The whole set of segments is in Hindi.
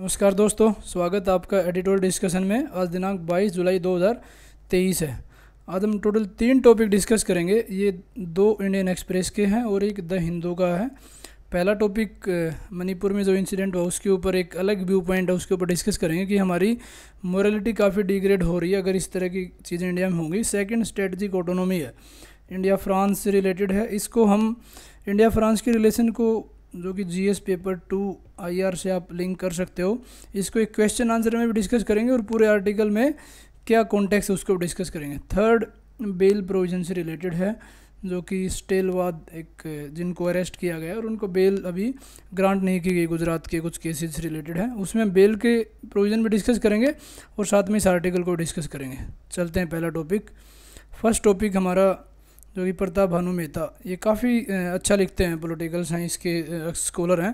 नमस्कार दोस्तों, स्वागत है आपका एडिटोरियल डिस्कशन में। आज दिनांक 22 जुलाई 2023 है। आज हम टोटल 3 टॉपिक डिस्कस करेंगे। ये 2 इंडियन एक्सप्रेस के हैं और एक द हिंदू का है। पहला टॉपिक मणिपुर में जो इंसिडेंट हुआ उसके ऊपर एक अलग व्यू पॉइंट है, उसके ऊपर डिस्कस करेंगे कि हमारी मोरालिटी काफ़ी डिग्रेड हो रही है अगर इस तरह की चीज़ें इंडिया में होंगी। सेकंड स्ट्रेटजिक ऑटोनॉमी है, इंडिया फ्रांस से रिलेटेड है। इसको हम इंडिया फ्रांस के रिलेशन को जो कि जीएस पेपर 2 IR से आप लिंक कर सकते हो, इसको एक क्वेश्चन आंसर में भी डिस्कस करेंगे और पूरे आर्टिकल में क्या कॉन्टेक्स्ट है उसको डिस्कस करेंगे। थर्ड बेल प्रोविजन से रिलेटेड है, जो कि स्टेलवाद एक जिनको अरेस्ट किया गया और उनको बेल अभी ग्रांट नहीं की गई, गुजरात के कुछ केसेस से रिलेटेड है, उसमें बेल के प्रोविज़न भी डिस्कस करेंगे और साथ में इस आर्टिकल को डिस्कस करेंगे। चलते हैं पहला टॉपिक। फर्स्ट टॉपिक हमारा जो कि प्रताप भानु मेहता, ये काफ़ी अच्छा लिखते हैं, पॉलिटिकल साइंस के स्कॉलर हैं।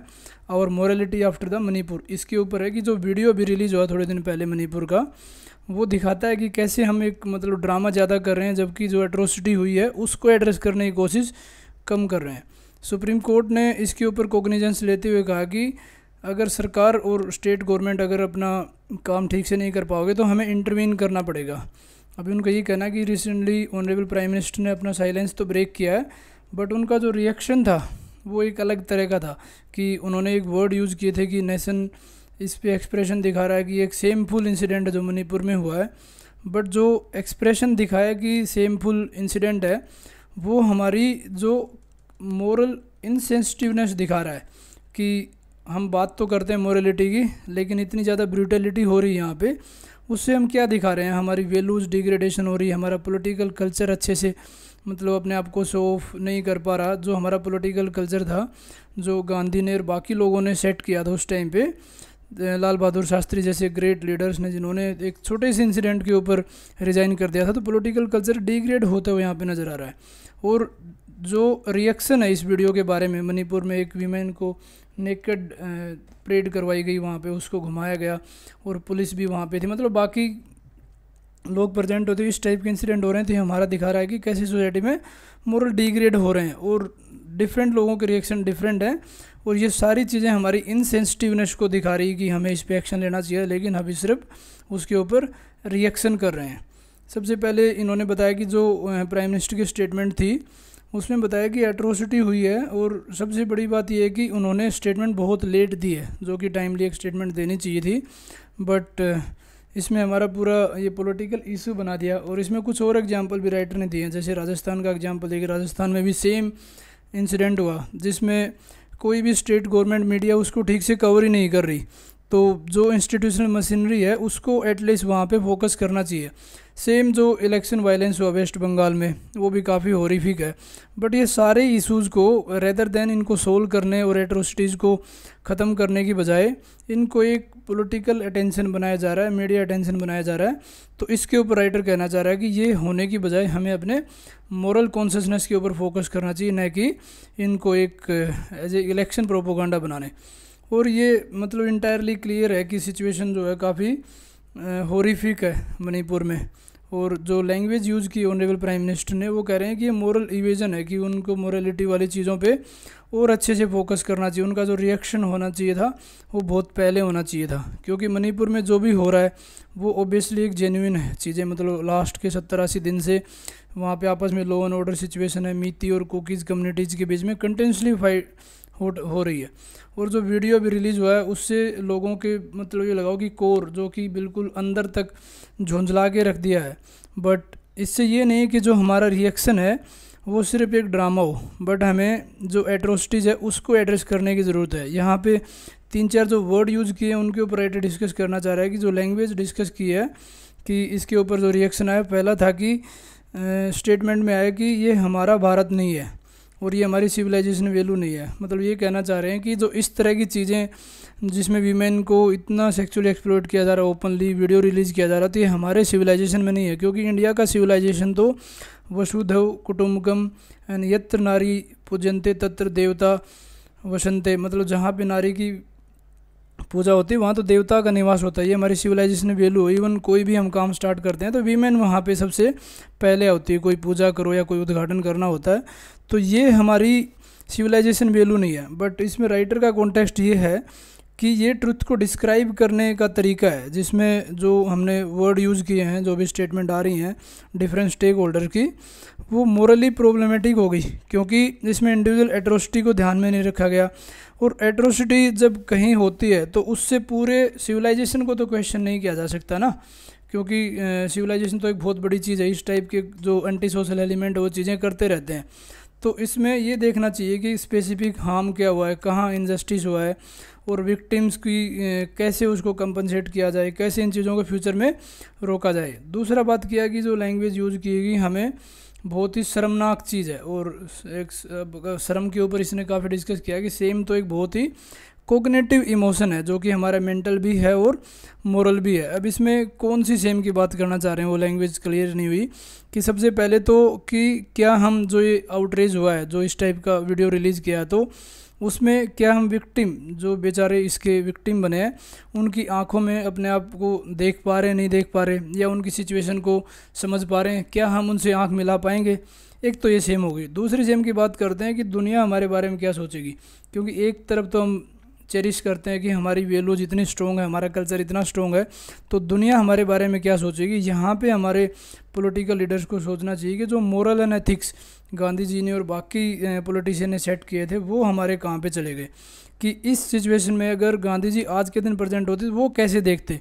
और मोरालिटी आफ्टर द मणिपुर, इसके ऊपर है कि जो वीडियो भी रिलीज़ हुआ थोड़े दिन पहले मणिपुर का, वो दिखाता है कि कैसे हम एक ड्रामा ज़्यादा कर रहे हैं जबकि जो एट्रोसिटी हुई है उसको एड्रेस करने की कोशिश कम कर रहे हैं। सुप्रीम कोर्ट ने इसके ऊपर कॉग्निजेंस लेते हुए कहा कि अगर सरकार और स्टेट गवर्नमेंट अगर अपना काम ठीक से नहीं कर पाओगे तो हमें इंटरवीन करना पड़ेगा। अभी उनका ये कहना कि रिसेंटली ऑनरेबल प्राइम मिनिस्टर ने अपना साइलेंस तो ब्रेक किया है, बट उनका जो रिएक्शन था वो एक अलग तरह का था कि उन्होंने एक वर्ड यूज़ किए थे कि नेशन इस पे एक्सप्रेशन दिखा रहा है कि एक सेमफुल इंसिडेंट है जो मणिपुर में हुआ है। बट जो एक्सप्रेशन दिखाया कि सेमफुल इंसिडेंट है वो हमारी जो मोरल इनसेंसिटिवनेस दिखा रहा है कि हम बात तो करते हैं मोरलिटी की, लेकिन इतनी ज़्यादा ब्रूटलिटी हो रही है यहाँ पे। उससे हम क्या दिखा रहे हैं, हमारी वैल्यूज़ डिग्रेडेशन हो रही है, हमारा पॉलिटिकल कल्चर अच्छे से अपने आप को शो ऑफ नहीं कर पा रहा। जो हमारा पॉलिटिकल कल्चर था, जो गांधी ने और बाकी लोगों ने सेट किया था उस टाइम पे, लाल बहादुर शास्त्री जैसे ग्रेट लीडर्स ने जिन्होंने एक छोटे से इंसिडेंट के ऊपर रिज़ाइन कर दिया था, तो पॉलिटिकल कल्चर डिग्रेड होते हुए यहाँ पे नज़र आ रहा है। और जो रिएक्शन है इस वीडियो के बारे में, मणिपुर में एक वीमेन को नेकेड परेड करवाई गई, वहाँ पे उसको घुमाया गया और पुलिस भी वहाँ पे थी, बाकी लोग प्रेजेंट होते हुए इस टाइप के इंसिडेंट हो रहे थे। हमारा दिखा रहा है कि कैसे सोसाइटी में मोरल डिग्रेड हो रहे हैं और डिफरेंट लोगों के रिएक्शन डिफरेंट हैं। और ये सारी चीज़ें हमारी इनसेंसिटिवनेस को दिखा रही है कि हमें इस पर एक्शन लेना चाहिए, लेकिन अभी सिर्फ उसके ऊपर रिएक्शन कर रहे हैं। सबसे पहले इन्होंने बताया कि जो प्राइम मिनिस्टर की स्टेटमेंट थी उसमें बताया कि एट्रोसिटी हुई है, और सबसे बड़ी बात यह है कि उन्होंने स्टेटमेंट बहुत लेट दी है, जो कि टाइमली एक स्टेटमेंट देनी चाहिए थी। बट इसमें हमारा पूरा ये पॉलिटिकल इशू बना दिया। और इसमें कुछ और एग्जांपल भी राइटर ने दिए हैं, जैसे राजस्थान का एग्जांपल देखिए। राजस्थान में भी सेम इंसिडेंट हुआ जिसमें कोई भी स्टेट गवर्नमेंट मीडिया उसको ठीक से कवर ही नहीं कर रही, तो जो इंस्टीट्यूशनल मशीनरी है उसको एटलीस्ट वहाँ पे फोकस करना चाहिए। सेम जो इलेक्शन वायलेंस हुआ वेस्ट बंगाल में, वो भी काफ़ी हॉरिफिक है। बट ये सारे इश्यूज़ को रेदर देन इनको सोल्व करने और एट्रोसिटीज़ को ख़त्म करने की बजाय इनको एक पॉलिटिकल अटेंशन बनाया जा रहा है, मीडिया अटेंशन बनाया जा रहा है। तो इसके ऊपर राइटर कहना चाह रहा है कि ये होने की बजाय हमें अपने मोरल कॉन्शियसनेस के ऊपर फोकस करना चाहिए, न कि इनको एक एज ए इलेक्शन प्रोपोगंडा बनाने। और ये इंटायरली क्लियर है कि सिचुएशन जो है काफ़ी हॉरिफिक है मणिपुर में। और जो लैंग्वेज यूज़ की ऑनरेबल प्राइम मिनिस्टर ने, वो कह रहे हैं कि ये मोरल इवेजन है, कि उनको मोरलिटी वाली चीज़ों पे और अच्छे से फोकस करना चाहिए। उनका जो रिएक्शन होना चाहिए था वो बहुत पहले होना चाहिए था, क्योंकि मणिपुर में जो भी हो रहा है वो ओबियसली एक जेन्युइन है चीज़ें। लास्ट के 70-80 दिन से वहाँ पे आपस में लॉ एंड ऑर्डर सिचुएशन है, मीती और कुकीज़ कम्युनिटीज़ के बीच में कंटिन्यूसली फाइट हो रही है। और जो वीडियो भी रिलीज़ हुआ है उससे लोगों के ये लगाओ कि कोर जो कि बिल्कुल अंदर तक झुंझला के रख दिया है। बट इससे ये नहीं कि जो हमारा रिएक्शन है वो सिर्फ एक ड्रामा हो, बट हमें जो एट्रोसिटीज़ है उसको एड्रेस करने की ज़रूरत है। यहाँ पे 3-4 जो वर्ड यूज़ किए हैं उनके ऊपर राइटर डिस्कस करना चाह रहा है कि जो लैंग्वेज डिस्कस की है कि इसके ऊपर जो रिएक्शन आया, पहला था कि स्टेटमेंट में आया कि ये हमारा भारत नहीं है और ये हमारी सिविलाइजेशन वैल्यू नहीं है। ये कहना चाह रहे हैं कि जो इस तरह की चीज़ें जिसमें वीमेन को इतना सेक्सुअली एक्सप्लॉइट किया जा रहा है, ओपनली वीडियो रिलीज़ किया जा रहा है, तो ये हमारे सिविलाइजेशन में नहीं है। क्योंकि इंडिया का सिविलाइजेशन तो वसुधैव कुटुम्बकम एंड यत्र नारी पूजन्ते तत्र देवता वसन्ते, जहाँ पे नारी की पूजा होती है वहाँ तो देवता का निवास होता है। ये हमारी सिविलाइजेशन वैल्यू। इवन कोई भी हम काम स्टार्ट करते हैं तो वीमेन वहाँ पे सबसे पहले होती है, कोई पूजा करो या कोई उद्घाटन करना होता है, तो ये हमारी सिविलाइजेशन वैल्यू नहीं है। बट इसमें राइटर का कॉन्टेक्स्ट ये है कि ये ट्रुथ को डिस्क्राइब करने का तरीका है, जिसमें जो हमने वर्ड यूज़ किए हैं, जो भी स्टेटमेंट आ रही हैं डिफरेंट स्टेक होल्डर की, वो मोरली प्रॉब्लमेटिक हो गई, क्योंकि इसमें इंडिविजुअल एट्रोसिटी को ध्यान में नहीं रखा गया। और एट्रोसिटी जब कहीं होती है तो उससे पूरे सिविलाइजेशन को तो क्वेश्चन नहीं किया जा सकता ना, क्योंकि सिविलाइजेशन तो एक बहुत बड़ी चीज़ है। इस टाइप के जो एंटी सोशल एलिमेंट वो चीज़ें करते रहते हैं। तो इसमें ये देखना चाहिए कि स्पेसिफिक हार्म क्या हुआ है, कहाँ इनजस्टिस हुआ है, और विक्टिम्स की कैसे उसको कंपनसेट किया जाए, कैसे इन चीज़ों को फ्यूचर में रोका जाए। दूसरा बात किया कि जो लैंग्वेज यूज़ की गई हमें बहुत ही शर्मनाक चीज़ है, और एक शर्म के ऊपर इसने काफ़ी डिस्कस किया कि सेम तो एक बहुत ही कोग्निटिव इमोशन है, जो कि हमारा मेंटल भी है और मोरल भी है। अब इसमें कौन सी सेम की बात करना चाह रहे हैं वो लैंग्वेज क्लियर नहीं हुई। कि सबसे पहले तो कि क्या हम जो ये आउटरीच हुआ है, जो इस टाइप का वीडियो रिलीज़ किया है, तो उसमें क्या हम विक्टिम, जो बेचारे इसके विक्टिम बने हैं, उनकी आंखों में अपने आप को देख पा रहे हैं, नहीं देख पा रहे, या उनकी सिचुएशन को समझ पा रहे हैं, क्या हम उनसे आंख मिला पाएंगे। एक तो ये सेम हो गई। दूसरी सेम की बात करते हैं कि दुनिया हमारे बारे में क्या सोचेगी, क्योंकि एक तरफ तो हम चेरिश करते हैं कि हमारी वैल्यूज इतनी स्ट्रॉन्ग है, हमारा कल्चर इतना स्ट्रॉन्ग है, तो दुनिया हमारे बारे में क्या सोचेगी। यहाँ पे हमारे पॉलिटिकल लीडर्स को सोचना चाहिए कि जो moral and ethics Gandhi ji ने और बाकी पॉलिटिशियन ने सेट किए थे वो हमारे कहाँ पे चले गए। कि इस सिचुएशन में अगर गांधी जी आज के दिन प्रेजेंट होते तो वो कैसे देखते।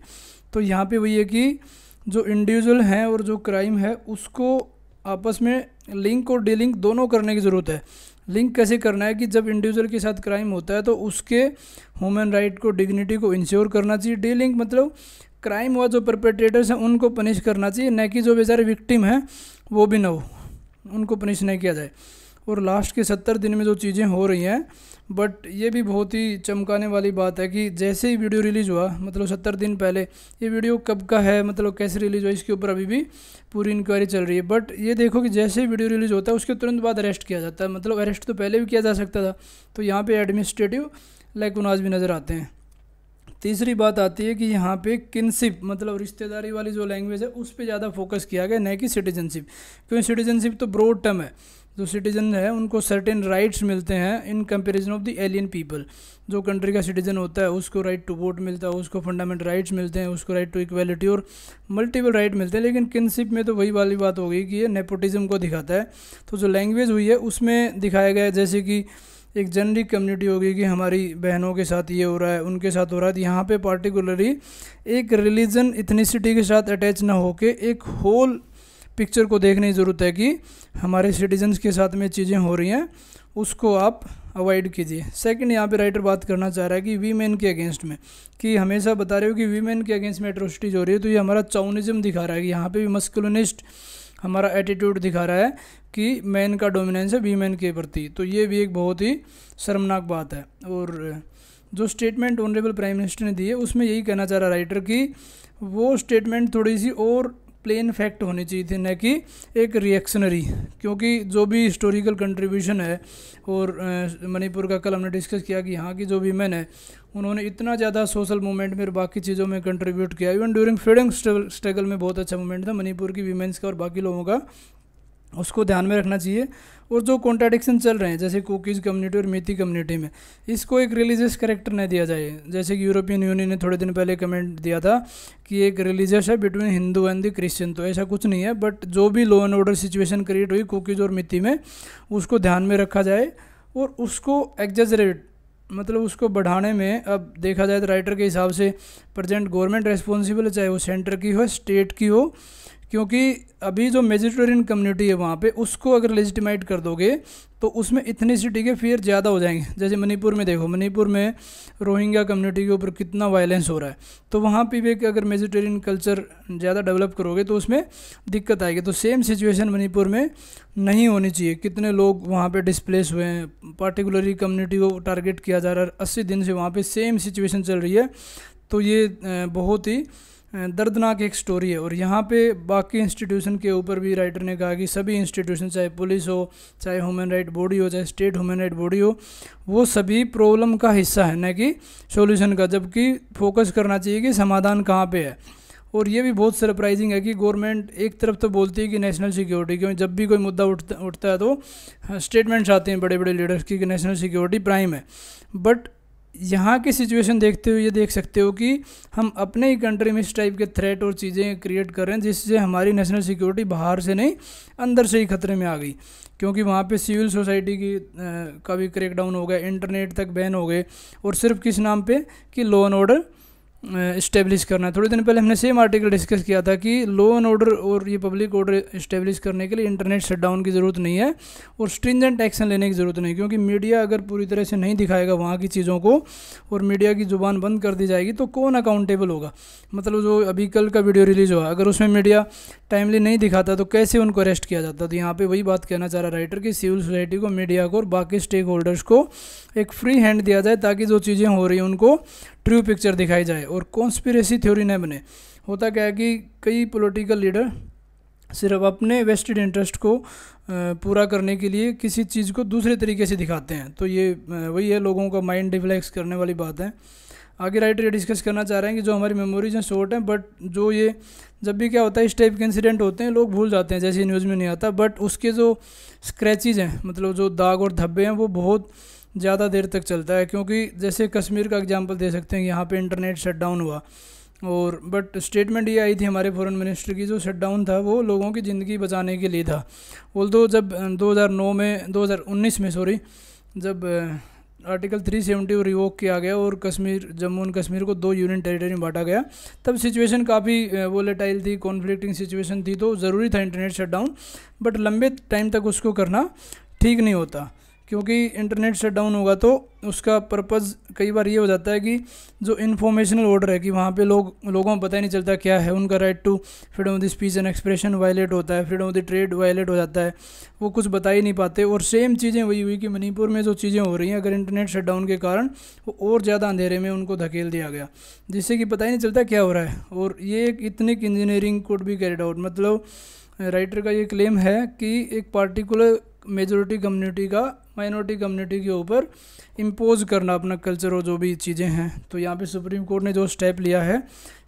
तो यहाँ पे वही है कि जो इंडिविजुअल हैं और जो क्राइम है उसको आपस में लिंक और डीलिंक दोनों करने की ज़रूरत है। लिंक कैसे करना है कि जब इंडिविजुअल के साथ क्राइम होता है तो उसके ह्यूमन राइट को, डिग्निटी को इंश्योर करना चाहिए। डीलिंक मतलब क्राइम हुआ, जो परपेट्रेटर्स हैं उनको पनिश करना चाहिए, न कि जो बेचारे विक्टिम हैं वो भी ना हो, उनको पनिश नहीं किया जाए। और लास्ट के 70 दिन में जो चीज़ें हो रही हैं, बट ये भी बहुत ही चमकाने वाली बात है कि जैसे ही वीडियो रिलीज़ हुआ, मतलब 70 दिन पहले, ये वीडियो कब का है, मतलब कैसे रिलीज़ हुआ, इसके ऊपर अभी भी पूरी इंक्वायरी चल रही है। बट ये देखो कि जैसे ही वीडियो रिलीज़ होता है उसके तुरंत बाद अरेस्ट किया जाता है। मतलब अरेस्ट तो पहले भी किया जा सकता था। तो यहाँ पे एडमिनिस्ट्रेटिव लाइकुनाज भी नज़र आते हैं। तीसरी बात आती है कि यहाँ पे किनशिप, मतलब रिश्तेदारी वाली जो लैंग्वेज है उस पर ज़्यादा फोकस किया गया, न कि सिटीजनशिप। क्योंकि सिटीजनशिप तो ब्रॉड टर्म है, जो सिटीजन है उनको सर्टेन राइट्स मिलते हैं in comparison of the alien people. जो कंट्री का सिटीजन होता है उसको राइट टू वोट मिलता है, उसको फंडामेंटल राइट्स मिलते हैं, उसको राइट टू इक्वालिटी और मल्टीपल राइट मिलते हैं। लेकिन किनशिप में तो वही वाली बात हो गई कि ये नेपोटिज्म को दिखाता है। तो जो लैंग्वेज हुई है उसमें दिखाया गया है जैसे कि एक जनरिक कम्युनिटी होगी कि हमारी बहनों के साथ ये हो रहा है, उनके साथ हो रहा है। तो यहाँ पे पार्टिकुलरली एक रिलीजन इथनिसिटी के साथ अटैच ना होके एक होल पिक्चर को देखने की ज़रूरत है कि हमारे सिटीजन्स के साथ में चीज़ें हो रही हैं, उसको आप अवॉइड कीजिए। सेकंड, यहाँ पे राइटर बात करना चाह रहा है कि वीमेन के अगेंस्ट में, कि हमेशा बता रहे हो कि वीमेन के अगेंस्ट में एट्रोसिटीज हो रही है, तो ये हमारा चौनिज्म दिखा रहा है कि यहाँ पे भी मस्कुलिनिस्ट हमारा एटीट्यूड दिखा रहा है कि मैन का डोमिनेंस है वीमेन के प्रति। तो ये भी एक बहुत ही शर्मनाक बात है। और जो स्टेटमेंट ऑनरेबल प्राइम मिनिस्टर ने दी है उसमें यही कहना चाह रहा राइटर कि वो स्टेटमेंट थोड़ी सी और प्लेन फैक्ट होनी चाहिए थी, न कि एक रिएक्शनरी। क्योंकि जो भी हिस्टोरिकल कंट्रीब्यूशन है, और मणिपुर का कल हमने डिस्कस किया कि यहाँ की जो वीमेन है उन्होंने इतना ज़्यादा सोशल मूवमेंट में और बाकी चीज़ों में कंट्रीब्यूट किया। इवन ड्यूरिंग फ्रीडम स्ट्रगल में बहुत अच्छा मूवमेंट था मणिपुर की वीमेंस का और बाकी लोगों का, उसको ध्यान में रखना चाहिए। और जो कॉन्ट्राडिक्शन चल रहे हैं जैसे कुकीज़ कम्युनिटी और मिती कम्युनिटी में, इसको एक रिलीजियस कैरेक्टर न दिया जाए। जैसे कि यूरोपियन यूनियन ने थोड़े दिन पहले कमेंट दिया था कि एक रिलीजियस है between Hindu and the Christian, तो ऐसा कुछ नहीं है। बट जो भी law and order situation create हुई कुकीज़ और मिती में, उसको ध्यान में रखा जाए और उसको एग्जेजरेट, मतलब उसको बढ़ाने में अब देखा जाए तो राइटर के हिसाब से प्रेजेंट गवर्नमेंट रेस्पॉन्सिबल है, चाहे वो सेंटर की हो स्टेट की हो। क्योंकि अभी जो मेजोरिटेरियन कम्युनिटी है वहाँ पे, उसको अगर लेजिटिमाइट कर दोगे तो उसमें इथनिसिटी के फियर ज़्यादा हो जाएंगे। जैसे मणिपुर में देखो, मणिपुर में रोहिंग्या कम्युनिटी के ऊपर कितना वायलेंस हो रहा है, तो वहाँ पे भी अगर मेजोरिटेरियन कल्चर ज़्यादा डेवलप करोगे तो उसमें दिक्कत आएगी। तो सेम सिचुएशन मणिपुर में नहीं होनी चाहिए। कितने लोग वहाँ पे डिस्प्लेस हुए हैं, पार्टिकुलरली कम्युनिटी को टारगेट किया जा रहा है, 80 दिन से वहाँ पे सेम सिचुएशन चल रही है। तो ये बहुत ही दर्दनाक एक स्टोरी है। और यहाँ पे बाकी इंस्टीट्यूशन के ऊपर भी राइटर ने कहा कि सभी इंस्टीट्यूशन, चाहे पुलिस हो, चाहे ह्यूमन राइट बॉडी हो, चाहे स्टेट ह्यूमन राइट बॉडी हो, वो सभी प्रॉब्लम का हिस्सा है, न कि सॉल्यूशन का। जबकि फोकस करना चाहिए कि समाधान कहाँ पे है। और ये भी बहुत सरप्राइजिंग है कि गवर्नमेंट एक तरफ तो बोलती है कि नेशनल सिक्योरिटी, क्योंकि जब भी कोई मुद्दा उठता है तो स्टेटमेंट्स आते हैं बड़े बड़े लीडर्स की कि नेशनल सिक्योरिटी प्राइम है। बट यहाँ की सिचुएशन देखते हुए ये देख सकते हो कि हम अपने ही कंट्री में इस टाइप के थ्रेट और चीज़ें क्रिएट कर रहे हैं जिससे हमारी नेशनल सिक्योरिटी बाहर से नहीं अंदर से ही खतरे में आ गई, क्योंकि वहाँ पे सिविल सोसाइटी की का भी क्रैकडाउन हो गया, इंटरनेट तक बैन हो गए, और सिर्फ किस नाम पे कि लॉ एंड ऑर्डर इस्टेब्लिश करना है। थोड़े दिन पहले हमने सेम आर्टिकल डिस्कस किया था कि लॉ एंड ऑर्डर और ये पब्लिक ऑर्डर इस्टेब्लिश करने के लिए इंटरनेट शटडाउन की ज़रूरत नहीं है और स्ट्रिंजेंट एक्शन लेने की ज़रूरत नहीं, क्योंकि मीडिया अगर पूरी तरह से नहीं दिखाएगा वहाँ की चीज़ों को और मीडिया की ज़ुबान बंद कर दी जाएगी तो कौन अकाउंटेबल होगा। मतलब जो अभी कल का वीडियो रिलीज़ हुआ, अगर उसमें मीडिया टाइमली नहीं दिखाता तो कैसे उनको अरेस्ट किया जाता। तो यहाँ पे वही बात कहना चाह रहा राइटर कि सिविल सोसाइटी को, मीडिया को और बाकी स्टेक होल्डर्स को एक फ्री हैंड दिया जाए ताकि जो चीज़ें हो रही हैं उनको ट्रू पिक्चर दिखाई जाए और कॉन्स्पिरेसी थ्योरी न बने। होता क्या है कि कई पॉलिटिकल लीडर सिर्फ अपने वेस्टेड इंटरेस्ट को पूरा करने के लिए किसी चीज़ को दूसरे तरीके से दिखाते हैं, तो ये वही है, लोगों का माइंड डिफ्लेक्स करने वाली बात है। आगे राइटर ये डिस्कस करना चाह रहे हैं कि जो हमारी मेमोरीज हैं शॉर्ट हैं, बट जो ये जब भी क्या होता है इस टाइप के इंसिडेंट होते हैं लोग भूल जाते हैं, जैसे न्यूज़ में नहीं आता, बट उसके जो स्क्रैचेज हैं, मतलब जो दाग और धब्बे हैं, वो बहुत ज़्यादा देर तक चलता है। क्योंकि जैसे कश्मीर का एग्जांपल दे सकते हैं, यहाँ पे इंटरनेट शटडाउन हुआ और बट स्टेटमेंट ये आई थी हमारे फॉरेन मिनिस्टर की, जो शटडाउन था वो लोगों की ज़िंदगी बचाने के लिए था। ऑल्दो जब 2019 में जब आर्टिकल 370 रिवोक किया गया और जम्मू एंड कश्मीर को 2 यूनियन टेरिटरी में बांटा गया, तब सिचुएशन काफ़ी वोलेटाइल थी, कॉन्फ्लिक्टिंग सिचुएशन थी, तो ज़रूरी था इंटरनेट शटडाउन, बट लंबे टाइम तक उसको करना ठीक नहीं होता, क्योंकि इंटरनेट शटडाउन होगा तो उसका पर्पज़ कई बार ये हो जाता है कि जो इन्फॉर्मेशनल ऑर्डर है कि वहाँ पे लोगों को पता ही नहीं चलता क्या है, उनका right to freedom of the speech and expression violate होता है, freedom of the trade violate हो जाता है, वो कुछ बता ही नहीं पाते। और सेम चीज़ें वही हुई कि मणिपुर में जो चीज़ें हो रही हैं, अगर इंटरनेट शटडाउन के कारण वो और ज़्यादा अंधेरे में उनको धकेल दिया गया, जिससे कि पता ही नहीं चलता क्या हो रहा है। और ये एक ethnic engineering could be carried out, मतलब राइटर का ये क्लेम है कि एक पार्टिकुलर मेजॉरिटी कम्युनिटी का माइनॉरिटी कम्युनिटी के ऊपर इम्पोज करना अपना कल्चर और जो भी चीज़ें हैं। तो यहाँ पे सुप्रीम कोर्ट ने जो स्टेप लिया है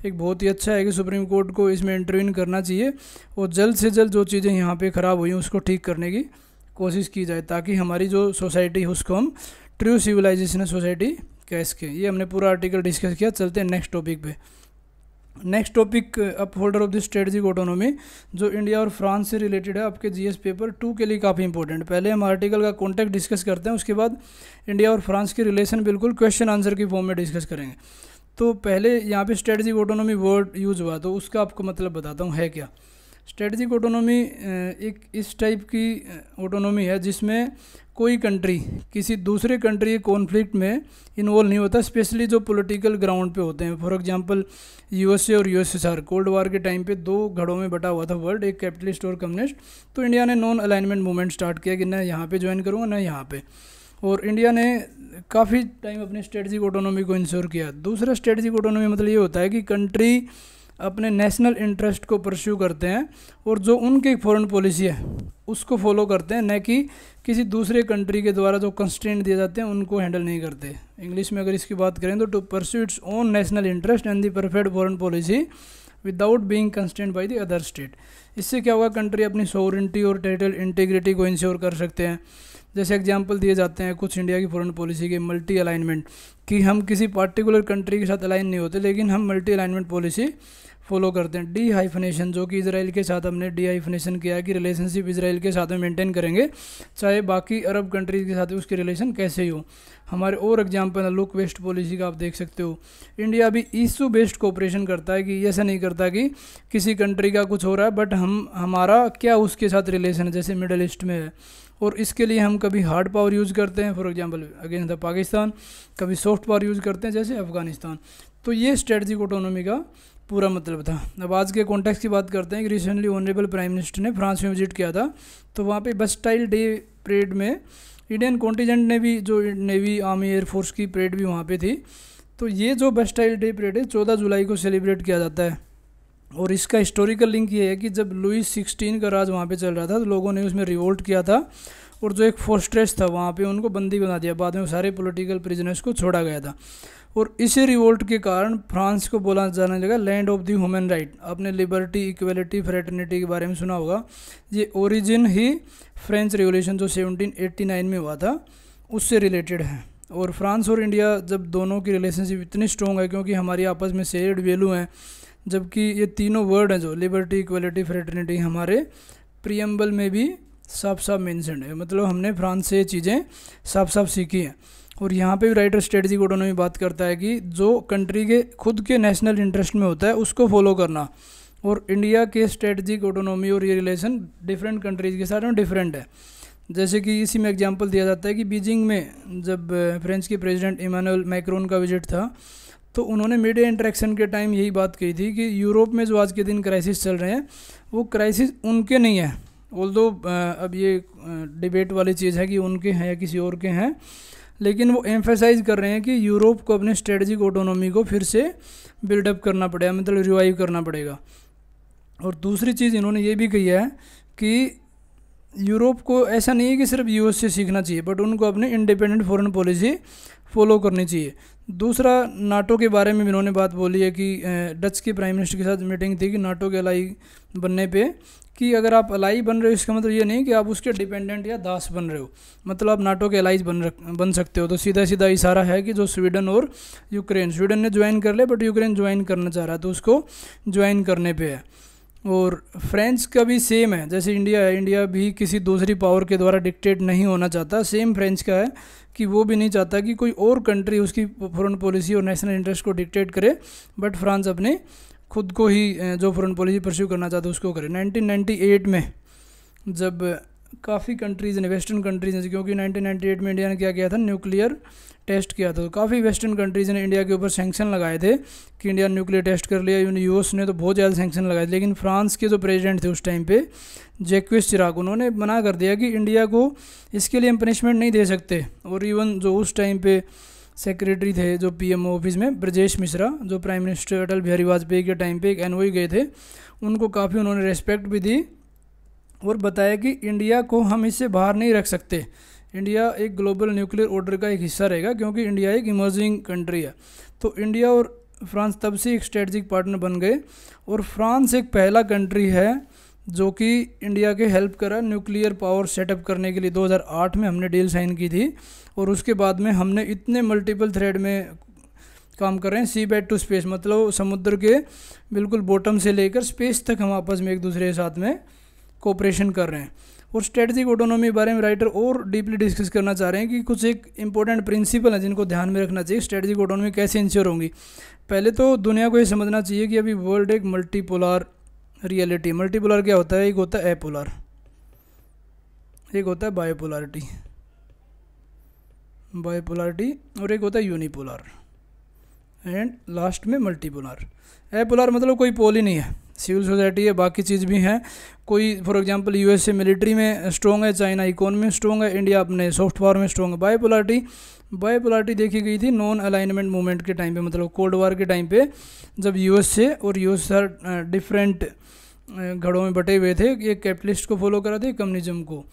एक बहुत ही अच्छा है कि सुप्रीम कोर्ट को इसमें इंटरवीन करना चाहिए और जल्द से जल्द जो चीज़ें यहाँ पे ख़राब हुई हैं उसको ठीक करने की कोशिश की जाए, ताकि हमारी जो सोसाइटी है उसको हम ट्रू सिविलाइजेशन सोसाइटी कह सकें। ये हमने पूरा आर्टिकल डिस्कस किया। चलते हैं नेक्स्ट टॉपिक पे। Next topic upholder of the strategic autonomy, जो इंडिया और फ्रांस से रिलेटेड है, आपके जीएस पेपर 2 के लिए काफ़ी इंपॉर्टेंट। पहले हम आर्टिकल का कॉन्टेक्स्ट डिस्कस करते हैं, उसके बाद इंडिया और फ्रांस के रिलेशन बिल्कुल क्वेश्चन आंसर की फॉर्म में डिस्कस करेंगे। तो पहले यहाँ पे स्ट्रेटेजिक ऑटोनॉमी वर्ड यूज़ हुआ, तो उसका आपको मतलब बताता हूँ है क्या। स्ट्रेटेजिक ऑटोनॉमी एक इस टाइप की ऑटोनॉमी है जिसमें कोई कंट्री किसी दूसरे कंट्री के कॉन्फ्लिक्ट में इन्वॉल्व नहीं होता, स्पेशली जो पॉलिटिकल ग्राउंड पे होते हैं। फॉर एग्जांपल यूएसए और यूएसएसआर कोल्ड वार के टाइम पे 2 घड़ों में बटा हुआ था वर्ल्ड, एक कैपिटलिस्ट और कम्युनिस्ट। तो इंडिया ने नॉन अलाइनमेंट मूवमेंट स्टार्ट किया कि ना यहाँ पे ज्वाइन करूँगा ना यहाँ पे, और इंडिया ने काफ़ी टाइम अपने स्ट्रेटेजिक ऑटोनॉमी को इंश्योर किया। दूसरा स्ट्रेटेजिक ऑटोनॉमी मतलब ये होता है कि कंट्री अपने नेशनल इंटरेस्ट को परस्यू करते हैं और जो उनकी फॉरेन पॉलिसी है उसको फॉलो करते हैं, न कि किसी दूसरे कंट्री के द्वारा जो कंस्ट्रेंट दिए जाते हैं उनको हैंडल नहीं करते। इंग्लिश में अगर इसकी बात करें तो to pursue its own national interest and the perfect foreign policy without being constraint by the other state. इससे क्या होगा, कंट्री अपनी सोवरेनिटी और टेरिटोरियल इंटीग्रिटी को इंश्योर कर सकते हैं। जैसे एग्जांपल दिए जाते हैं कुछ इंडिया की फॉरेन पॉलिसी के, मल्टी अलाइनमेंट, कि हम किसी पार्टिकुलर कंट्री के साथ अलाइन नहीं होते लेकिन हम मल्टी अलाइनमेंट पॉलिसी फॉलो करते हैं। डी हाइफनेशन, जो कि इसराइल के साथ हमने डी हाइफनेशन किया कि रिलेशनशिप इसराइल के साथ में मेंटेन करेंगे चाहे बाकी अरब कंट्रीज के साथ उसके रिलेशन कैसे ही हो। हमारे और एग्जांपल है लुक वेस्ट पॉलिसी का, आप देख सकते हो। इंडिया भी इशू बेस्ड कोऑपरेशन करता है कि ऐसा नहीं करता कि किसी कंट्री का कुछ हो रहा है बट हमारा क्या उसके साथ रिलेशन है, जैसे मिडल ईस्ट में है, और इसके लिए हम कभी हार्ड पावर यूज़ करते हैं for example against the Pakistan, कभी सॉफ्ट पावर यूज़ करते हैं जैसे अफगानिस्तान। तो ये स्ट्रेटजिक ऑटोनॉमी का पूरा मतलब था। अब आज के कॉन्टेक्स्ट की बात करते हैं कि रिसेंटली ऑनरेबल प्राइम मिनिस्टर ने फ्रांस में विजिट किया था, तो वहाँ पे बस्टाइल डे परेड में इंडियन कॉन्टिजेंट ने भी, जो नेवी आर्मी एयरफोर्स की परेड भी वहाँ पे थी। तो ये जो बस्टाइल डे परेड है 14 जुलाई को सेलिब्रेट किया जाता है, और इसका हिस्टोरिकल लिंक ये है कि जब लुईस 16 का राज वहाँ पे चल रहा था तो लोगों ने उसमें रिवोल्ट किया था और जो एक फोर्ट्रेस था वहाँ पे उनको बंदी बना दिया। बाद में सारे पॉलिटिकल प्रिजनर्स को छोड़ा गया था, और इसी रिवोल्ट के कारण फ्रांस को बोला जाने लगा land of the human right. आपने लिबर्टी, इक्वलिटी, फ्रेटर्निटी के बारे में सुना होगा। ये ओरिजिन ही फ्रेंच रिवॉल्यूशन जो 1789 में हुआ था उससे रिलेटेड है। और फ्रांस और इंडिया जब दोनों की रिलेशनशिप इतनी स्ट्रॉन्ग है क्योंकि हमारी आपस में शेयर्ड वैल्यू हैं, जबकि ये तीनों वर्ड हैं जो लिबर्टी, इक्वलिटी, फ्रेटर्निटी हमारे प्रीएम्बल में भी साफ साफ मेंशन है। मतलब हमने फ्रांस से ये चीज़ें साफ साफ सीखी हैं। और यहाँ पे भी राइटर स्ट्रेटजिक ऑटोनॉमी बात करता है कि जो कंट्री के खुद के नेशनल इंटरेस्ट में होता है उसको फॉलो करना, और इंडिया के स्ट्रेटजिक ऑटोनॉमी और ये रिलेशन डिफरेंट कंट्रीज़ के साथ में डिफरेंट है। जैसे कि इसी में एग्जांपल दिया जाता है कि बीजिंग में जब फ्रेंच के प्रेसिडेंट इमानुएल मैक्रोन का विजिट था तो उन्होंने मीडिया इंटरेक्शन के टाइम यही बात कही थी कि यूरोप में जो आज के दिन क्राइसिस चल रहे हैं वो क्राइसिस उनके नहीं है, ऑल्दो अब ये डिबेट वाली चीज़ है कि उनके हैं या किसी और के हैं, लेकिन वो एम्फेसाइज कर रहे हैं कि यूरोप को अपने स्ट्रेटजिक ऑटोनॉमी को फिर से बिल्डअप करना पड़ेगा, मतलब रिवाइव करना पड़ेगा। और दूसरी चीज़ इन्होंने ये भी कही है कि यूरोप को ऐसा नहीं है कि सिर्फ यूएस से सीखना चाहिए, बट उनको अपनी इंडिपेंडेंट फॉरेन पॉलिसी फॉलो करनी चाहिए। दूसरा, नाटो के बारे में भी इन्होंने बात बोली है कि डच के प्राइम मिनिस्टर के साथ मीटिंग थी कि नाटो के अलाई बनने पे कि अगर आप अलाई बन रहे हो इसका मतलब ये नहीं कि आप उसके डिपेंडेंट या दास बन रहे हो, मतलब आप नाटो के अलाइज बन सकते हो। तो सीधा सीधा इशारा है कि जो स्वीडन और यूक्रेन, स्वीडन ने ज्वाइन कर लिया बट यूक्रेन ज्वाइन करना चाह रहा है तो उसको ज्वाइन करने पे है। और फ्रांस का भी सेम है, जैसे इंडिया है, इंडिया भी किसी दूसरी पावर के द्वारा डिक्टेट नहीं होना चाहता, सेम फ्रांस का है कि वो भी नहीं चाहता कि कोई और कंट्री उसकी फॉरेन पॉलिसी और नेशनल इंटरेस्ट को डिक्टेट करे, बट फ्रांस अपने खुद को ही जो फॉरेन पॉलिसी परस्यू करना चाहता है उसको करे। 1998 में जब काफ़ी कंट्रीज़ ने, वेस्टर्न कंट्रीज़ ने, क्योंकि 1998 में इंडिया ने क्या किया था, न्यूक्लियर टेस्ट किया था, तो काफ़ी वेस्टर्न कंट्रीज़ ने इंडिया के ऊपर सैंक्शन लगाए थे कि इंडिया न्यूक्लियर टेस्ट कर लिया। यूएस ने तो बहुत ज़्यादा सैंक्शन लगाए थे, लेकिन फ्रांस के जो प्रेसिडेंट थे उस टाइम पे जैक्विस चिराक, उन्होंने मना कर दिया कि इंडिया को इसके लिए हम पनिशमेंट नहीं दे सकते। और इवन जो उस टाइम पे सेक्रेटरी थे जो पीएमओ ऑफिस में, ब्रजेश मिश्रा, जो प्राइम मिनिस्टर अटल बिहारी वाजपेयी के टाइम पे एक एनओई गए थे, उनको काफ़ी उन्होंने रेस्पेक्ट भी दी और बताया कि इंडिया को हम इससे बाहर नहीं रख सकते, इंडिया एक ग्लोबल न्यूक्लियर ऑर्डर का एक हिस्सा रहेगा क्योंकि इंडिया एक इमर्जिंग कंट्री है। तो इंडिया और फ्रांस तब से एक स्ट्रेटजिक पार्टनर बन गए, और फ्रांस एक पहला कंट्री है जो कि इंडिया के हेल्प करा न्यूक्लियर पावर सेटअप करने के लिए। 2008 में हमने डील साइन की थी, और उसके बाद में हमने इतने मल्टीपल थ्रेड में काम कर रहे हैं, सी बेड टू स्पेस, मतलब समुद्र के बिल्कुल बॉटम से लेकर स्पेस तक हम आपस में एक दूसरे के साथ में कोऑपरेशन कर रहे हैं। और स्ट्रेटजिक ऑटोनॉमी के बारे में राइटर और डीपली डिस्कस करना चाह रहे हैं कि कुछ एक इंपॉर्टेंट प्रिंसिपल है जिनको ध्यान में रखना चाहिए, स्ट्रेटजिक ऑटोनॉमी कैसे इंश्योर होंगी। पहले तो दुनिया को ये समझना चाहिए कि अभी वर्ल्ड एक मल्टीपोलर रियलिटी। मल्टीपोलर क्या होता है, एक होता है एपोलर, एक होता है बायोपोलरिटी और एक होता है यूनिपोलर, एंड लास्ट में मल्टीपोलर। एपोलर मतलब कोई पोल ही नहीं है, सिविल सोसाइटी है, बाकी चीज़ भी हैं। कोई फॉर एग्जांपल यूएसए मिलिट्री में स्ट्रॉन्ग है, चाइना इकोनॉमी में स्ट्रॉन्ग है, इंडिया अपने सॉफ्ट पावर में स्ट्रॉन्ग है। बायोपोलरिटी देखी गई थी नॉन अलाइनमेंट मूवमेंट के टाइम पे, मतलब कोल्ड वॉर के टाइम पे, जब यूएसए और यूएसआर डिफरेंट घड़ों में बटे हुए थे, एक कैपिटलिस्ट को फॉलो करा थे, कम्युनिज्म को।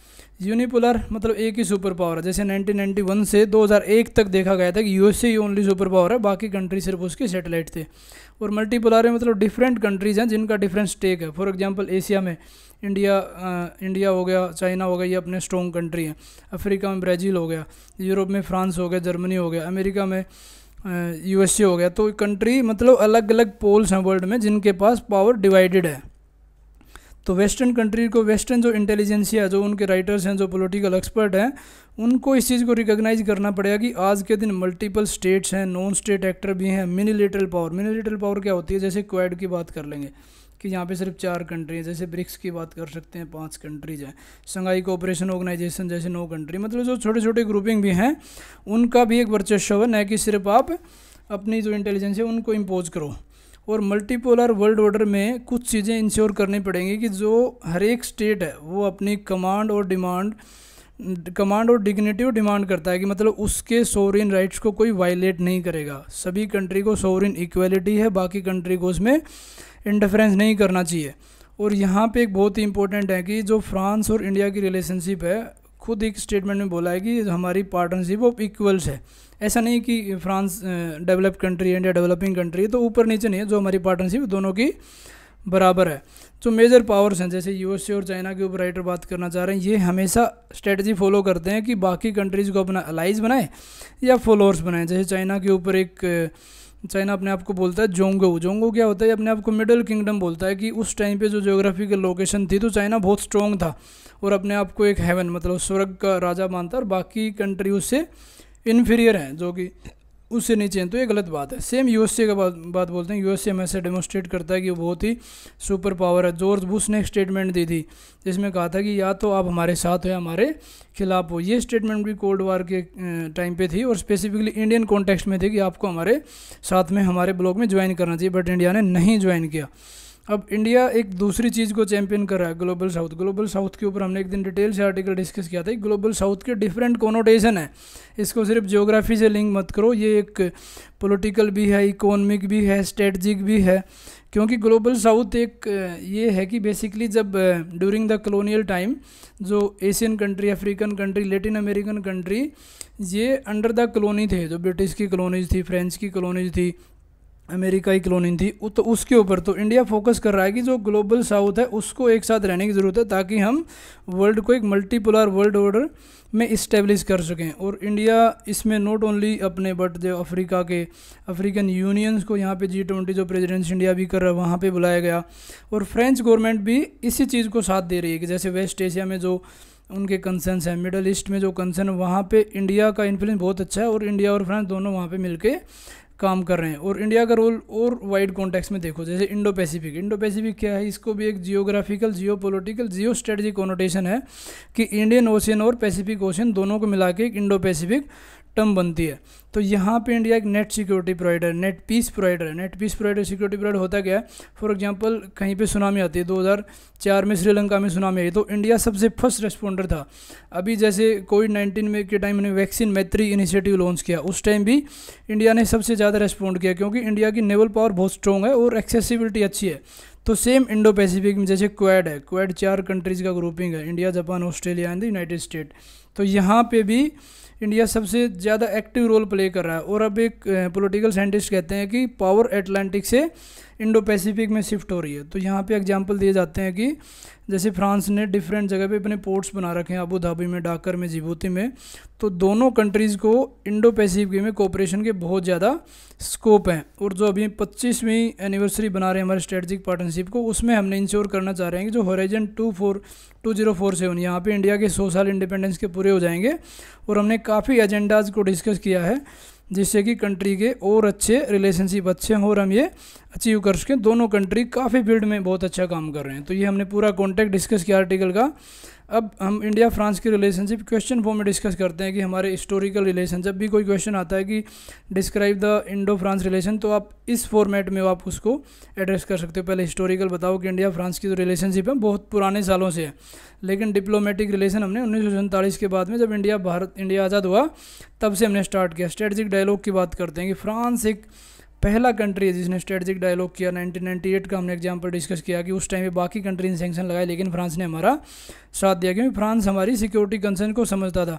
यूनिपोलर मतलब एक ही सुपर पावर है, जैसे 1991 से 2001 तक देखा गया था कि यूएसए ही ओनली सुपर पावर है, बाकी कंट्री सिर्फ उसके सैटेलाइट थे। और मल्टीपोलर में मतलब डिफरेंट कंट्रीज़ हैं जिनका डिफरेंट स्टेक है। फॉर एग्जांपल एशिया में इंडिया हो गया, चाइना हो गया, ये अपने स्ट्रॉन्ग कंट्री हैं। अफ्रीका में ब्राज़ील हो गया, यूरोप में फ्रांस हो गया, जर्मनी हो गया, अमेरिका में यूएसए हो गया। तो कंट्री मतलब अलग अलग पोल्स हैं वर्ल्ड में जिनके पास पावर डिवाइडेड है। तो वेस्टर्न कंट्री को, वेस्टर्न जो इंटेलिजेंसिया, जो उनके राइटर्स हैं, जो पॉलिटिकल एक्सपर्ट हैं, उनको इस चीज़ को रिकॉग्नाइज करना पड़ेगा कि आज के दिन मल्टीपल स्टेट्स हैं, नॉन स्टेट एक्टर भी हैं, मिनीलिटरल पावर क्या होती है, जैसे क्वाड की बात कर लेंगे कि यहाँ पे सिर्फ 4 कंट्री हैं, जैसे ब्रिक्स की बात कर सकते हैं 5 कंट्रीज हैं, संघाई कोऑपरेशन ऑर्गेनाइजेशन जैसे 9 कंट्री, मतलब जो छोटे छोटे ग्रुपिंग भी हैं उनका भी एक वर्चस्व है, न कि सिर्फ आप अपनी जो इंटेलिजेंस है उनको इम्पोज करो। और मल्टीपोलर वर्ल्ड ऑर्डर में कुछ चीज़ें इंश्योर करनी पड़ेंगी कि जो हर एक स्टेट है वो अपनी कमांड और डिग्निटी और डिमांड करता है कि मतलब उसके सोवरेन राइट्स को कोई वायलेट नहीं करेगा। सभी कंट्री को सोवरेन इक्वलिटी है, बाकी कंट्री को उसमें इंटरफेरेंस नहीं करना चाहिए। और यहाँ पे एक बहुत ही इंपॉर्टेंट है कि जो फ्रांस और इंडिया की रिलेशनशिप है, खुद एक स्टेटमेंट में बोला है कि हमारी पार्टनरशिप ऑफ इक्वल्स है। ऐसा नहीं कि फ्रांस डेवलप्ड कंट्री है, इंडिया डेवलपिंग कंट्री है, तो ऊपर नीचे नहीं है, जो हमारी पार्टनरशिप दोनों की बराबर है। जो मेजर पावर्स हैं जैसे यूएसए और चाइना के ऊपर राइटर बात करना चाह रहे हैं, ये हमेशा स्ट्रेटजी फॉलो करते हैं कि बाकी कंट्रीज़ को अपना अलाइज बनाए या फॉलोअर्स बनाए। जैसे चाइना के ऊपर चाइना अपने आप को बोलता है जोंगो। जोंगो क्या होता है? अपने आप को मिडिल किंगडम बोलता है कि उस टाइम पे जो ज्योग्राफिकल लोकेशन थी तो चाइना बहुत स्ट्रॉन्ग था और अपने आप को एक हेवन मतलब स्वर्ग का राजा मानता है, और बाकी कंट्री उससे इन्फीरियर हैं जो कि उससे नीचे हैं। तो ये गलत बात है। सेम यूएसए का बात बोलते हैं। यूएसए में से डेमोस्ट्रेट करता है कि वो बहुत ही सुपर पावर है। जॉर्ज बुश ने एक स्टेटमेंट दी थी जिसमें कहा था कि या तो आप हमारे साथ हो या हमारे खिलाफ हो। ये स्टेटमेंट भी कोल्ड वार के टाइम पे थी और स्पेसिफिकली इंडियन कॉन्टेक्स्ट में थी कि आपको हमारे साथ में हमारे ब्लॉक में ज्वाइन करना चाहिए, बट इंडिया ने नहीं ज्वाइन किया। अब इंडिया एक दूसरी चीज़ को चैंपियन कर रहा है, ग्लोबल साउथ। ग्लोबल साउथ के ऊपर हमने एक दिन डिटेल से आर्टिकल डिस्कस किया था। ग्लोबल साउथ के डिफरेंट कोनोटेशन है, इसको सिर्फ ज्योग्राफी से लिंक मत करो। ये एक पॉलिटिकल भी है, इकोनॉमिक भी है, स्ट्रेटजिक भी है। क्योंकि ग्लोबल साउथ एक ये है कि बेसिकली जब ड्यूरिंग द कॉलोनियल टाइम जो Asian country, African country, Latin American country ये अंडर द कॉलोनी थे, जो ब्रिटिश की कॉलोनीज थी, फ्रेंच की कॉलोनीज थी, अमेरिका की कॉलोनी थी, तो उसके ऊपर तो इंडिया फोकस कर रहा है कि जो ग्लोबल साउथ है उसको एक साथ रहने की ज़रूरत है ताकि हम वर्ल्ड को एक मल्टीपोलर वर्ल्ड ऑर्डर में इस्टेब्लिश कर सकें। और इंडिया इसमें नॉट ओनली अपने बट जो अफ्रीका के अफ्रीकन यूनियंस को यहाँ पे G20 जो प्रेसिडेंसी इंडिया भी कर रहा है वहाँ पे बुलाया गया, और फ्रेंच गवर्नमेंट भी इसी चीज़ को साथ दे रही है कि जैसे वेस्ट एशिया में जो उनके कंसर्न्स हैं, मिडल ईस्ट में जो कंसर्न, वहाँ पे इंडिया का इन्फ्लुएंस बहुत अच्छा है और इंडिया और फ्रांस दोनों वहाँ पे मिलके काम कर रहे हैं। और इंडिया का रोल और वाइड कॉन्टेक्स्ट में देखो, जैसे इंडो पैसिफिक। इंडो पैसिफिक क्या है? इसको भी एक जियोग्राफिकल, जियोपॉलिटिकल, जियो स्ट्रेटजिक कॉनोटेशन है कि इंडियन ओशियन और पैसिफिक ओशियन दोनों को मिला के एक इंडो पैसिफिक टर्म बनती है। तो यहाँ पे इंडिया एक net security provider, net peace provider है। Net peace provider, security provider होता क्या है? फॉर एग्जांपल कहीं पे सुनामी आती है, 2004 में श्रीलंका में सुनामी आई तो इंडिया सबसे फर्स्ट रेस्पॉन्डर था। अभी जैसे कोविड-19 में के टाइम ने वैक्सीन मैत्री इनिशिएटिव लॉन्च किया, उस टाइम भी इंडिया ने सबसे ज़्यादा रेस्पॉन्ड किया क्योंकि इंडिया की नेवल पावर बहुत स्ट्रॉन्ग है और एक्सेसिबिलिटी अच्छी है। तो सेम इंडो पैसिफिक में जैसे क्वाड है, क्वाड 4 कंट्रीज़ का ग्रुपिंग है, India, Japan, Australia and the United state. तो यहाँ पे भी इंडिया सबसे ज़्यादा एक्टिव रोल प्ले कर रहा है। और अब एक पॉलिटिकल साइंटिस्ट कहते हैं कि पावर अटलांटिक से इंडो पैसिफिक में शिफ्ट हो रही है। तो यहाँ पे एग्जांपल दिए जाते हैं कि जैसे फ्रांस ने डिफरेंट जगह पे अपने पोर्ट्स बना रखे हैं, अबू धाबी में, डाकर में, जिबूती में। तो दोनों कंट्रीज़ को इंडो पैसिफिक में कोऑपरेशन के बहुत ज़्यादा स्कोप हैं। और जो अभी 25वीं एनिवर्सरी बना रहे हैं हमारे स्ट्रेटजिक पार्टनरशिप को, उसमें हमने इंश्योर करना चाह रहे हैं कि जो हॉराइजन 2047 यहाँ पे इंडिया के 100 साल इंडिपेंडेंस के पूरे हो जाएंगे। और हमने काफ़ी एजेंडाज़ को डिस्कस किया है जिससे कि कंट्री के और अच्छे रिलेशनशिप अच्छे हों और हम ये अचीव कर सकें। दोनों कंट्री काफ़ी फील्ड में बहुत अच्छा काम कर रहे हैं। तो ये हमने पूरा कॉन्टेक्ट डिस्कस किया आर्टिकल का। अब हम इंडिया फ्रांस की रिलेशनशिप क्वेश्चन फॉर्म में डिस्कस करते हैं कि हमारे हिस्टोरिकल रिलेशन, जब भी कोई क्वेश्चन आता है कि describe the Indo France relation, तो आप इस फॉर्मेट में आप उसको एड्रेस कर सकते हो। पहले हिस्टोरिकल बताओ कि इंडिया फ्रांस की जो रिलेशनशिप है बहुत पुराने सालों से है, लेकिन डिप्लोमेटिक रिलेशन हमने 1947 के बाद में जब इंडिया आज़ाद हुआ तब से हमने स्टार्ट किया। स्ट्रेटजिक डायलॉग की बात करते हैं कि फ्रांस एक पहला कंट्री है जिसने स्ट्रेटजिक डायलॉग किया। 1998 का हमने एग्जांपल डिस्कस किया कि उस टाइम पे बाकी कंट्री ने सैंक्शन लगाए लेकिन फ्रांस ने हमारा साथ दिया क्योंकि फ्रांस हमारी सिक्योरिटी कंसर्न को समझता था।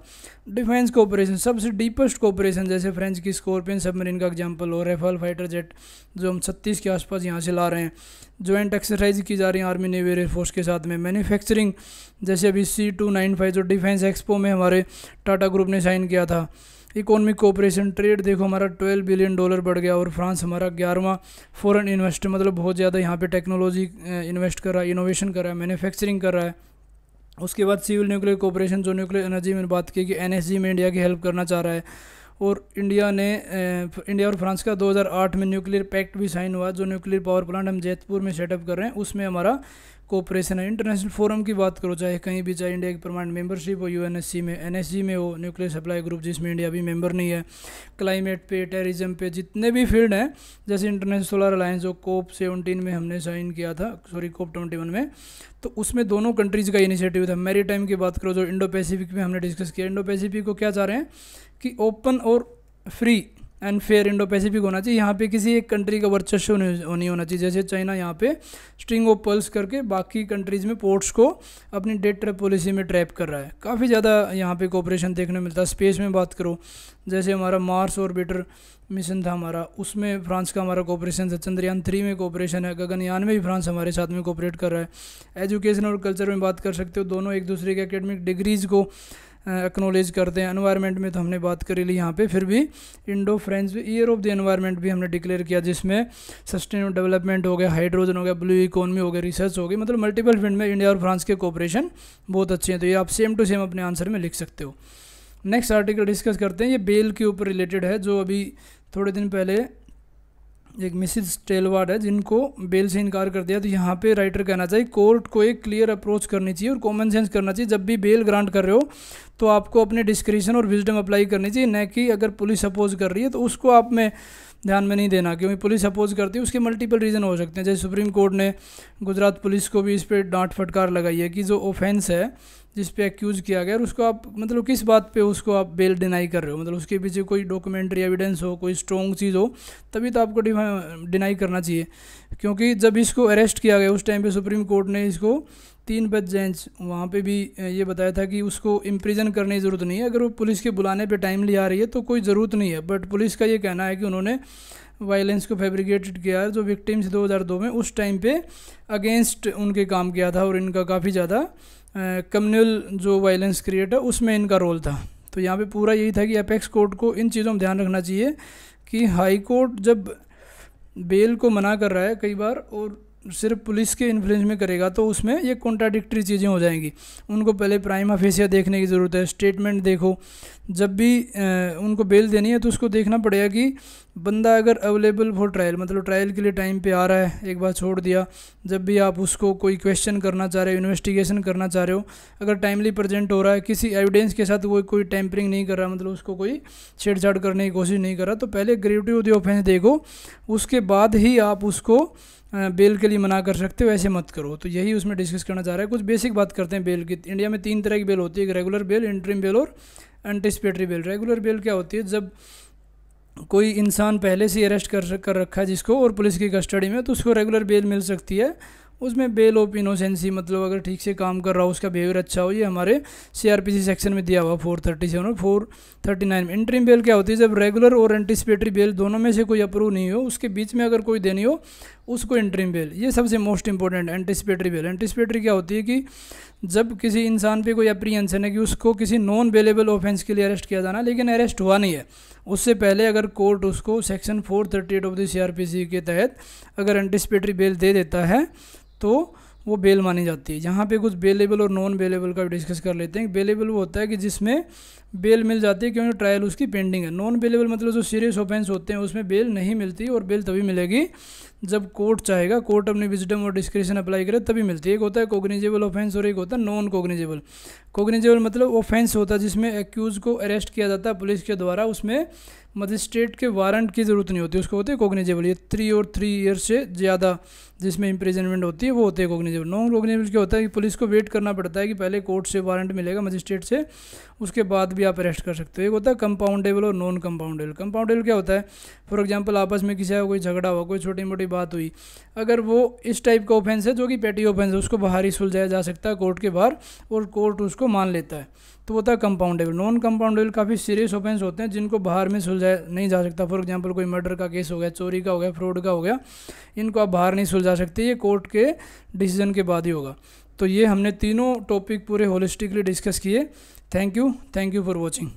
डिफेंस कोऑपरेशन, सबसे डीपेस्ट कोऑपरेशन, जैसे फ्रेंच की स्कॉर्पियन सबमरीन का एग्जांपल हो, रेफाल फाइटर जेट जो हम 36 के आसपास यहाँ से ला रहे हैं, जॉइंट एक्सरसाइज की जा रही है आर्मी, नेवी, एयरफोर्स के साथ में। मैन्युफैक्चरिंग जैसे अभी C295 जो डिफेंस एक्सपो में हमारे टाटा ग्रुप ने साइन किया था। इकोनॉमिक कोऑपरेशन, ट्रेड देखो हमारा $12 बिलियन बढ़ गया और फ्रांस हमारा 11वां फॉरेन इन्वेस्टर, मतलब बहुत ज़्यादा यहाँ पे टेक्नोलॉजी इन्वेस्ट कर रहा है, इनोवेशन कर रहा है, मैन्युफैक्चरिंग कर रहा है। उसके बाद सिविल न्यूक्लियर कोऑपरेशन, जो न्यूक्लियर एनर्जी में बात की कि NSG में इंडिया की हेल्प करना चाह रहा है। और इंडिया और फ्रांस का 2008 में न्यूक्लियर पैक्ट भी साइन हुआ। जो न्यूक्लियर पावर प्लांट हम जैतपुर में सेटअप कर रहे हैं उसमें हमारा कोऑपरेशन है। इंटरनेशनल फोरम की बात करो, चाहे कहीं भी, चाहे इंडिया की परमानेंट मेंबरशिप हो UNSC में, NSG में हो, न्यूक्लियर सप्लाई ग्रुप जिसमें इंडिया भी मेंबर नहीं है, क्लाइमेट पे, टेररिज्म पे, जितने भी फील्ड हैं, जैसे इंटरनेशनल सोलर अलायंस जो COP17 में हमने साइन किया था, COP21 में, तो उसमें दोनों कंट्रीज़ का इनिशिएटिव था। मैरी टाइम की बात करो जो इंडो पैसिफिक में हमने डिस्कस किया। इंडो पैसिफिक को क्या चाह रहे हैं कि ओपन और free and fair Indo Pacific होना चाहिए। यहाँ पे किसी एक कंट्री का वर्चस्व नहीं होना चाहिए। जैसे चाइना यहाँ पे स्ट्रिंग ऑफ पर्ल्स करके बाकी कंट्रीज़ में पोर्ट्स को अपनी डेट ट्रैप पॉलिसी में ट्रैप कर रहा है। काफ़ी ज़्यादा यहाँ पे कोऑपरेशन देखने मिलता है। स्पेस में बात करो, जैसे हमारा मार्स ऑर्बिटर मिशन था हमारा, उसमें फ्रांस का हमारा कोऑपरेशन है। चंद्रयान 3 में कोऑपरेशन है। गगनयान में भी फ्रांस हमारे साथ में कोऑपरेट कर रहा है। एजुकेशन और कल्चर में बात कर सकते हो, दोनों एक दूसरे के एकेडमिक डिग्रीज़ को एक्नॉलेज करते हैं। एनवायरनमेंट में तो हमने बात करी ली यहाँ पे, फिर भी Indo French year of the environment भी हमने डिक्लेयर किया, जिसमें सस्टेनेबल डेवलपमेंट हो गया, हाइड्रोजन हो गया, ब्लू इकोनॉमी हो गया, रिसर्च हो गई। मतलब मल्टीपल फील्ड में इंडिया और फ्रांस के कोऑपरेशन बहुत अच्छे हैं। तो ये आप सेम टू सेम अपने आंसर में लिख सकते हो। नेक्स्ट आर्टिकल डिस्कस करते हैं, ये बेल के ऊपर रिलेटेड है, जो अभी थोड़े दिन पहले एक मिसिस स्टेलवार्ड है जिनको बेल से इनकार कर दिया। तो यहाँ पे राइटर कहना चाहिए कोर्ट को एक क्लियर अप्रोच करनी चाहिए और कॉमन सेंस करना चाहिए। जब भी बेल ग्रांट कर रहे हो तो आपको अपने डिस्क्रिशन और विजडम अप्लाई करनी चाहिए, न कि अगर पुलिस अपोज कर रही है तो उसको आप में ध्यान में नहीं देना, क्योंकि पुलिस अपोज करती है उसके मल्टीपल रीज़न हो सकते हैं। जैसे सुप्रीम कोर्ट ने गुजरात पुलिस को भी इस पर डांट फटकार लगाई है कि जो ऑफेंस है जिस पे एक्यूज़ किया गया, और उसको आप मतलब किस बात पे उसको आप बेल डिनाई कर रहे हो, मतलब उसके पीछे कोई डॉक्यूमेंट्री एविडेंस हो, कोई स्ट्रॉन्ग चीज़ हो, तभी तो आपको डिनाई करना चाहिए। क्योंकि जब इसको अरेस्ट किया गया उस टाइम पे सुप्रीम कोर्ट ने इसको 3 बेंच जज वहाँ पे भी ये बताया था कि उसको इम्प्रिजन करने की ज़रूरत नहीं है। अगर वो पुलिस के बुलाने पे टाइमली आ रही है तो कोई ज़रूरत नहीं है। बट पुलिस का ये कहना है कि उन्होंने वायलेंस को फैब्रिकेटेड किया है, जो विक्टिम्स 2002 में उस टाइम पे अगेंस्ट उनके काम किया था, और इनका काफ़ी ज़्यादा कम्युनल जो वायलेंस क्रिएट है उसमें इनका रोल था। तो यहाँ पे पूरा यही था कि अपेक्स कोर्ट को इन चीज़ों में ध्यान रखना चाहिए कि हाई कोर्ट जब बेल को मना कर रहा है कई बार और सिर्फ पुलिस के इन्फ्लुएंस में करेगा तो उसमें ये कॉन्ट्राडिक्टरी चीज़ें हो जाएंगी। उनको पहले प्राइमा फेसिया देखने की ज़रूरत है। स्टेटमेंट देखो, जब भी उनको बेल देनी है तो उसको देखना पड़ेगा कि बंदा अगर अवेलेबल फॉर ट्रायल, मतलब ट्रायल के लिए टाइम पे आ रहा है, एक बार छोड़ दिया, जब भी आप उसको कोई क्वेश्चन करना चाह रहे हो, इन्वेस्टिगेशन करना चाह रहे हो, अगर टाइमली प्रेजेंट हो रहा है, किसी एविडेंस के साथ वो कोई टेम्परिंग नहीं कर रहा, मतलब उसको कोई छेड़छाड़ करने की कोशिश नहीं कर रहा, तो पहले ग्रेविटी ऑफ द ऑफेंस देखो, उसके बाद ही आप उसको बेल के लिए मना कर सकते हो। ऐसे मत करो। तो यही उसमें डिस्कस करना चाह रहा है। कुछ बेसिक बात करते हैं बेल की। इंडिया में 3 तरह की बेल होती है, एक रेगुलर बेल, इंटरिम बेल और एंटिसिपेटरी बेल। रेगुलर बेल क्या होती है? जब कोई इंसान पहले से अरेस्ट कर रखा है जिसको, और पुलिस की कस्टडी में, तो उसको रेगुलर बेल मिल सकती है। उसमें बेल ऑफ इनोसेंसी, मतलब अगर ठीक से काम कर रहा हो, उसका बिहेवियर अच्छा हो। ये हमारे CRPC सेक्शन में दिया हुआ 437 और 439 में। इंटरिम बेल क्या होती है? जब रेगुलर और एंटिसिपेटरी बेल दोनों में से कोई अप्रूव नहीं हो, उसके बीच में अगर कोई देनी हो, उसको इंटरिम बेल। ये सबसे most important anticipatory bell. Anticipatory क्या होती है कि जब किसी इंसान पे कोई अप्रीहेंशन है कि उसको किसी नॉन बेलेबल ऑफेंस के लिए अरेस्ट किया जाना, लेकिन अरेस्ट हुआ नहीं है, उससे पहले अगर कोर्ट उसको सेक्शन 438 ऑफ द CRPC के तहत अगर एंटिसिपेटरी बेल दे देता है तो वो बेल मानी जाती है। यहाँ पे कुछ बेलेबल और नॉन बेलेबल का भी डिस्कस कर लेते हैं। बेलेबल वो होता है कि जिसमें बेल मिल जाती है क्योंकि ट्रायल उसकी पेंडिंग है। नॉन बेलेबल मतलब जो सीरियस ऑफेंस होते हैं उसमें बेल नहीं मिलती, और बेल तभी मिलेगी जब कोर्ट चाहेगा, कोर्ट अपनी विजडम और डिस्क्रिशन अप्लाई करे तभी मिलती है। एक होता है कोग्निजेबल ऑफेंस और एक होता है नॉन कोग्निजेबल। कोग्निजेबल मतलब ऑफेंस होता है जिसमें एक्यूज को अरेस्ट किया जाता है पुलिस के द्वारा, उसमें मजिस्ट्रेट के वारंट की ज़रूरत नहीं होती, उसको होते हैं कोग्निजेबल। ये 3 और 3 ईयर्स से ज़्यादा जिसमें इम्प्रिजनमेंट होती है वो होते हैं कोग्निजेबल। नॉन कोग्निजेबल क्या होता है कि पुलिस को वेट करना पड़ता है कि पहले कोर्ट से वारंट मिलेगा, मजिस्ट्रेट से, उसके बाद भी आप अरेस्ट कर सकते हो। एक होता है कंपाउंडेबल और नॉन कंपाउंडेबल। कंपाउंडेबल क्या होता है? फॉर एग्जांपल आपस में किसी का कोई झगड़ा हुआ, कोई छोटी मोटी बात हुई, अगर वो इस टाइप का ऑफेंस है जो कि पेटी ऑफेंस है, उसको बाहर ही सुलझाया जा सकता है कोर्ट के बाहर, और कोर्ट उसको मान लेता है, तो होता है कंपाउंडेबल। नॉन कंपाउंडेबल काफ़ी सीरियस ऑफेंस होते हैं जिनको बाहर में सुलझाया नहीं जा सकता। फॉर एग्जांपल कोई मर्डर का केस हो गया, चोरी का हो गया, फ्रॉड का हो गया, इनको आप बाहर नहीं सुलझा सकते, ये कोर्ट के डिसीजन के बाद ही होगा। तो ये हमने तीनों टॉपिक पूरे होलिस्टिकली डिस्कस किए। Thank you for watching.